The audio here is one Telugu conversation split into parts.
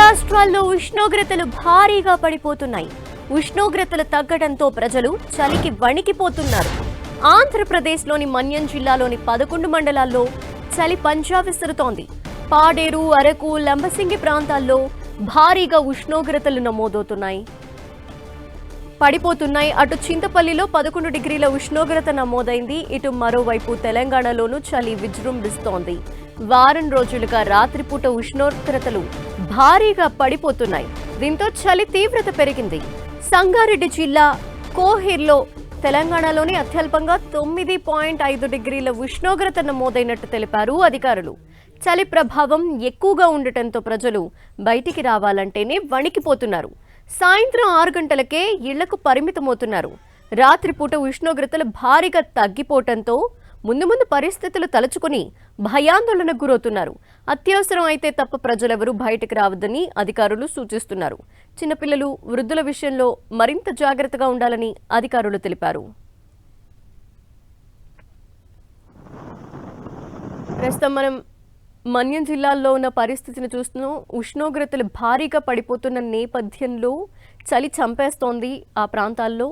రాష్ట్రాల్లో ఉష్ణోగ్రతలు భారీగా పడిపోతున్నాయి. ఉష్ణోగ్రతలు తగ్గడంతో ప్రజలు చలికి వణికిపోతున్నారు. ఆంధ్రప్రదేశ్లోని మన్యం జిల్లాలోని 11 మండలాల్లో చలి పంజా విసురుతోంది. పాడేరు, అరకు, లంబసింగి ప్రాంతాల్లో భారీగా ఉష్ణోగ్రతలు పడిపోతున్నాయి. అటు చింతపల్లిలో 11 డిగ్రీల ఉష్ణోగ్రత నమోదైంది. ఇటు మరోవైపు తెలంగాణలోనూ చలి విజృంభిస్తోంది. వారం రోజులుగా రాత్రిపూట ఉష్ణోగ్రతలు భారీగా పడిపోతున్నాయి. దీంతో చలి తీవ్రత పెరిగింది. సంగారెడ్డి జిల్లా కోహిర్లో తెలంగాణలోని అత్యల్పంగా 9.5 డిగ్రీల ఉష్ణోగ్రత నమోదైనట్టు తెలిపారు అధికారులు. చలి ప్రభావం ఎక్కువగా ఉండటంతో ప్రజలు బయటికి రావాలంటేనే వణికిపోతున్నారు. సాయంత్రం 6 గంటలకే ఇళ్లకు పరిమితమవుతున్నారు. రాత్రిపూట ఉష్ణోగ్రతలు భారీగా తగ్గిపోవడంతో ముందు పరిస్థితులు తలుచుకుని భయాందోళనకు గురవుతున్నారు. అత్యవసరం అయితే తప్ప ప్రజలెవరూ బయటకు రావద్దని అధికారులు సూచిస్తున్నారు. చిన్నపిల్లలు, వృద్ధుల విషయంలో మరింత జాగ్రత్తగా ఉండాలని అధికారులు తెలిపారు. ప్రస్తుతం మనం మన్యం జిల్లాల్లో ఉన్న పరిస్థితిని చూస్తున్నాం. ఉష్ణోగ్రతలు భారీగా పడిపోతున్న నేపథ్యంలో చలి చంపేస్తోంది ఆ ప్రాంతాల్లో.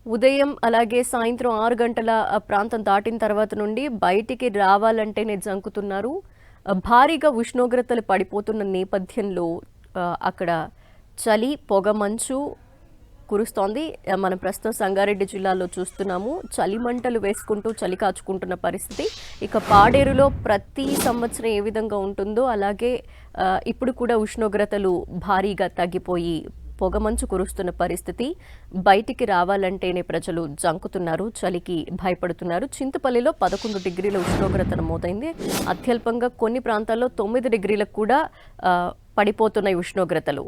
ఉదయం అలాగే సాయంత్రం 6 గంటల ప్రాంతం దాటిన తర్వాత నుండి బయటికి రావాలంటేనే జంకుతున్నారు. భారీగా ఉష్ణోగ్రతలు పడిపోతున్న నేపథ్యంలో అక్కడ చలి, పొగమంచు కురుస్తోంది. మనం ప్రస్తుతం సంగారెడ్డి జిల్లాలో చూస్తున్నాము. చలి మంటలు వేసుకుంటూ చలి కాచుకుంటున్న పరిస్థితి. ఇక పాడేరులో ప్రతి సంవత్సరం ఏ విధంగా ఉంటుందో అలాగే ఇప్పుడు కూడా ఉష్ణోగ్రతలు భారీగా తగ్గిపోయి పొగమంచు కురుస్తున్న పరిస్థితి. బయటికి రావాలంటేనే ప్రజలు జంకుతున్నారు, చలికి భయపడుతున్నారు. చింతపల్లిలో 11 డిగ్రీల ఉష్ణోగ్రత నమోదైంది. అత్యల్పంగా కొన్ని ప్రాంతాల్లో 9 డిగ్రీలకు కూడా పడిపోతున్నాయి ఉష్ణోగ్రతలు.